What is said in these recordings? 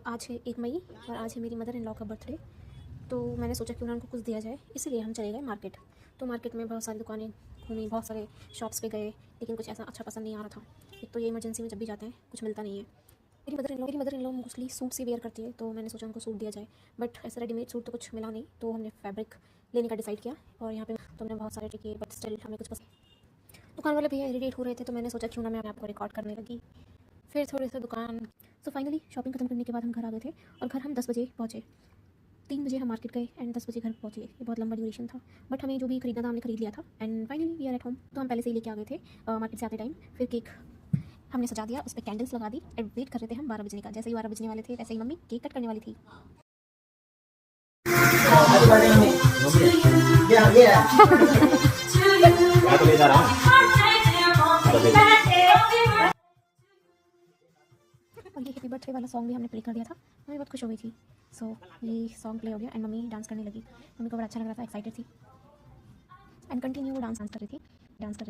आज है 1 मई और आज है मेरी मदर इन लॉ का बर्थडे। तो मैंने सोचा क्यों ना उनको कुछ दिया जाए, इसीलिए हम चले गए मार्केट। तो मार्केट में बहुत सारी दुकानें घूमी, बहुत सारे शॉप्स पे गए, लेकिन कुछ ऐसा अच्छा पसंद नहीं आ रहा था। एक तो ये इमरजेंसी में जब भी जाते हैं कुछ मिलता नहीं है। मेरी mother in law mostly suit ही वेयर करती है, तो मैंने सोचा उनको सूट दिया जाए, बट ऐसा रेडीमेड सूट तो कुछ मिला नहीं। तो हमने फैब्रिक लेने का डिसाइड किया और यहाँ पे तो हमने बहुत सारे टिके, बट स्टिल हमें कुछ पसंद। दुकान वाले भैया इरिटेट हो रहे थे, तो मैंने सोचा क्यों ना मैं आपको रिकॉर्ड करने लगी। फिर थोड़े से दुकान। फाइनली शॉपिंग खत्म करने के बाद हम घर आ गए थे और घर हम 10 बजे पहुँचे। 3 बजे हम मार्केट गए एंड 10 बजे घर पहुँचे। ये बहुत लंबा ड्यूरेशन था, बट हमें जो भी खरीदना था हमने खरीद लिया था and finally we are at home. तो हम पहले से ही लेके आ गए थे मार्केट से आते टाइम। फिर केक हमने सजा दिया, उस पर कैंडल्स लगा दी एंड वेट कर रहे थे हम 12 बजने का। जैसे ही 12 बजने वाले थे वैसे ही मम्मी केक कट करने वाली थी। और ये हैप्पी बर्थडे वाला सॉन्ग भी हमने प्ले कर दिया था। मम्मी बहुत खुश हो गई थी। ये सॉन्ग प्ले हो गया एंड मम्मी डांस करने लगी। मम्मी को बड़ा अच्छा लग रहा था, एक्साइटेड थी एंड कंटिन्यू वो डांस कर रही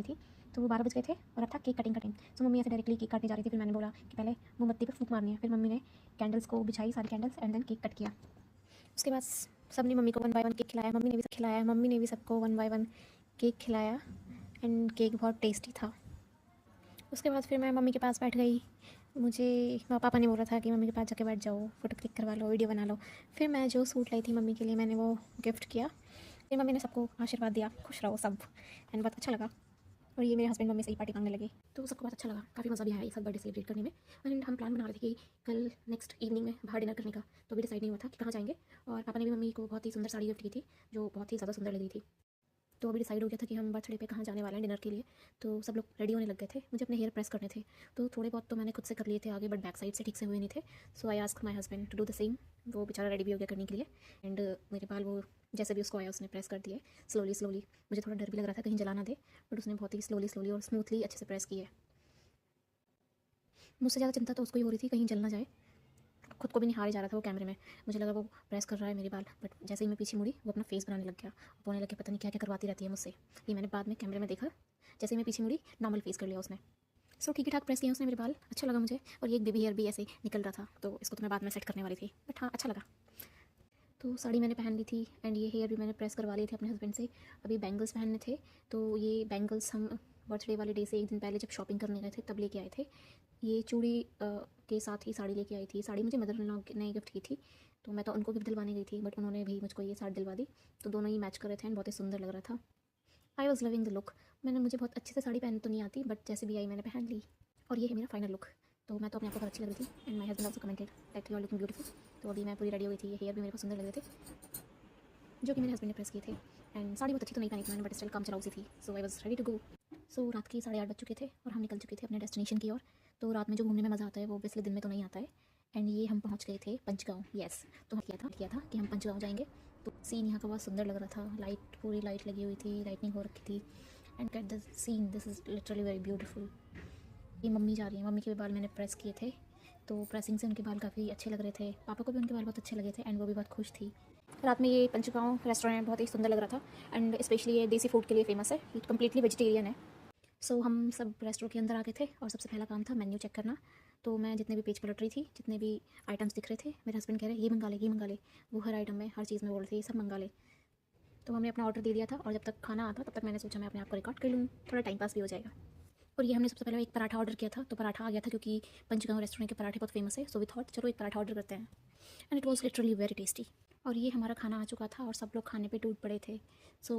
थी। तो वो 12 बज गए थे और अब था केक कटिंग का टाइम। सो मम्मी ऐसे डायरेक्टली केक काटने जा रही थी। फिर मैंने बोला कि पहले मोमबत्ती पर फूंक मारनी है। फिर मम्मी ने कैंडल्स को बिछाई, सारी candles, and then cake cut किया। उसके बाद सब ने मम्मी को 1 बाय 1 केक खिलाया। मम्मी ने भी सबको 1 बाय 1 केक खिलाया एंड केक बहुत टेस्टी था। उसके बाद फिर मैं मम्मी के पास बैठ गई। मुझे पापा ने बोला था कि मम्मी के पास जाके बैठ जाओ, फ़ोटो क्लिक करवा लो, वीडियो बना लो। फिर मैं जो सूट लाई थी मम्मी के लिए मैंने वो गिफ्ट किया। फिर मम्मी ने सबको आशीर्वाद दिया, खुश रहो सब, एंड बहुत अच्छा लगा। और ये मेरे हस्बैंड मम्मी से ही पार्टी मांगने लगे, तो सबको बहुत अच्छा लगा, काफ़ी मज़ा भी आया ये सब बर्थडे सेलिब्रेट करने में। एंड हम प्लान बना रहे थे कि कल नेक्स्ट इवनिंग में बाहर डिनर करने का, तो भी डिसाइड नहीं हुआ था कि कहाँ जाएंगे। और पापा ने भी मम्मी को बहुत ही सुंदर साड़ी गिफ्ट की थी, जो बहुत ही ज़्यादा सुंदर लग रही थी। तो अभी डिसाइड हो गया था कि हम बर्थडे पे कहाँ जाने वाले हैं डिनर के लिए। तो सब लोग रेडी होने लग गए थे। मुझे अपने हेयर प्रेस करने थे, तो थोड़े बहुत तो मैंने खुद से कर लिए थे आगे, बट बैक साइड से ठीक से हुए नहीं थे। So I ask my husband to do the same. वो बेचारा रेडी भी हो गया करने के लिए एंड मेरे बाल वो जैसे भी उसको आया उसने प्रेस कर दिए स्लोली। मुझे थोड़ा डर भी लग रहा था कहीं जला ना दे, बट उसने बहुत ही स्लोली और स्मूथली अच्छे से प्रेस किए। मुझसे ज़्यादा चिंता तो उसको ही हो रही थी कहीं जल ना जाए। खुद को भी निहारे जा रहा था वो कैमरे में। मुझे लगा वो प्रेस कर रहा है मेरे बाल, बट जैसे ही मैं पीछे मुड़ी वो अपना फेस बनाने लग गया, बोलने लग गया पता नहीं क्या क्या करवाती रहती है मुझसे। ये मैंने बाद में कैमरे में देखा, जैसे ही मैं पीछे मुड़ी नॉर्मल फेस कर लिया उसने। ठीक ही ठाक प्रेस किया उसने मेरे बाल, अच्छा लगा मुझे। और ये एक बेबी हेयर भी ऐसे निकल रहा था, तो इसको तो मैं बाद में सेट करने वाली थी, बट हाँ अच्छा लगा। तो साड़ी मैंने पहन ली थी एंड ये हेयर भी मैंने प्रेस करवा लिए थे अपने हस्बैंड से। अभी बैंगल्स पहनने थे, तो ये बैंगल्स हम बर्थडे वाले डे से एक दिन पहले जब शॉपिंग करने गए थे तब लेके आए थे। ये चूड़ी के साथ ही साड़ी लेके आई थी। साड़ी मुझे मदर इन लॉ ने गिफ्ट की थी, तो मैं तो उनको गिफ्ट दिलवाने गई थी, बट उन्होंने भी मुझको ये साड़ी दिलवा दी। तो दोनों ही मैच कर रहे थे एंड बहुत ही सुंदर लग रहा था। I was loving the look. मुझे बहुत अच्छे से साड़ी पहननी तो नहीं आती, बट जैसे भी आई मैंने पहन ली। और ये है मेरा फाइनल लुक। तो मैं तो अपने आप को बहुत अच्छी लग रही थी and my husband also commented that you are looking beautiful. तो अभी मैं पूरी रेडी हो गई थी। ये हेयर भी मेरे को सुंदर लग रहे थे, जो कि मेरे हस्बैंड ने प्रेस किए थे। एंड साड़ी बहुत अच्छी तो नहीं पहनी थी मैंने, बट स्टिल कम चलाऊ सी थी। So I was ready to go. रात के 8:30 बज चुके थे और हम निकल चुके थे अपने डेस्टिनेशन की ओर। तो रात में जो घूमने में मज़ा आता है वो ऑब्वियसली दिन में तो नहीं आता है। एंड ये हम पहुंच गए थे पंचगांव। येस, तो हम किया था कि हम पंचगांव जाएंगे। तो सीन यहाँ का बहुत सुंदर लग रहा था। पूरी लाइट लगी हुई थी, लाइटनिंग हो रखी थी and get the scene, this is literally very beautiful. ये मम्मी जा रही है, मम्मी के भी बाल मैंने प्रेस किए थे, तो प्रेसिंग से उनके बाल काफ़ी अच्छे लग रहे थे। पापा को भी उनके बाल बहुत अच्छे लगे थे एंड वो भी बहुत खुश थी। रात में ये पंचगांव रेस्टोरेंट बहुत ही सुंदर लग रहा था एंड स्पेशली ये देसी फूड के लिए फेमस है। ये कम्प्लीटली वेजिटेरियन है। हम सब रेस्टोरेंट के अंदर आ गए थे और सबसे पहला काम था मेन्यू चेक करना। तो मैं जितने भी पेज पलट रही थी, जितने भी आइटम्स दिख रहे थे, मेरे हस्बैंड कह रहे ये मंगा ले। वो हर आइटम में हर चीज़ में बोल रहे थे ये सब मंगा ले। तो हमने अपना ऑर्डर दे दिया था और जब तक खाना आता तब तक मैंने सोचा मैं अपने आप को रिकॉर्ड कर लूँ, थोड़ा टाइम पास भी हो जाएगा। और ये हमने सबसे पहले एक पराठा ऑर्डर किया था। तो पराठा आ गया था क्योंकि पंचगांव रेस्टोरेंट के पराठे बहुत फेमस है। सो वी थॉट चलो एक पराठा ऑर्डर करते हैं and it was literally very tasty. और ये हमारा खाना आ चुका था और सब लोग खाने पे टूट पड़े थे।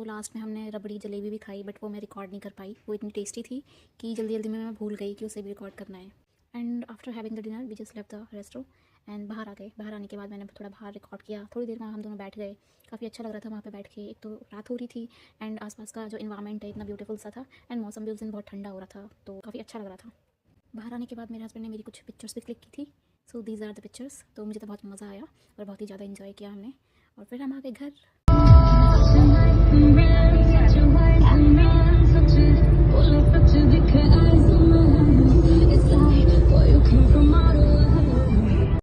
लास्ट में हमने रबड़ी जलेबी भी खाई, बट वो मैं रिकॉर्ड नहीं कर पाई। वो इतनी टेस्टी थी कि जल्दी जल्दी में मैं भूल गई कि उसे भी रिकॉर्ड करना है। And after having the dinner we just left the restaurant and बाहर आ गए। बाहर आने के बाद मैंने थोड़ा बाहर रिकॉर्ड किया। थोड़ी देर वहाँ हम दोनों बैठ गए, काफ़ी अच्छा लग रहा था वहाँ पे बैठ के। एक तो रात हो रही थी एंड आसपास का जो इन्वायरमेंट है इतना ब्यूटीफुल सा था एंड मौसम भी उस दिन बहुत ठंडा हो रहा था, तो काफ़ी अच्छा लग रहा था। बाहर आने के बाद मेरे हस्बैंड ने मेरी कुछ पिक्चर्स भी क्लिक की थी। These are the pictures. तो मुझे तो बहुत मज़ा आया और बहुत ही ज़्यादा इन्जॉय किया हमने। और फिर हम आ गए घर।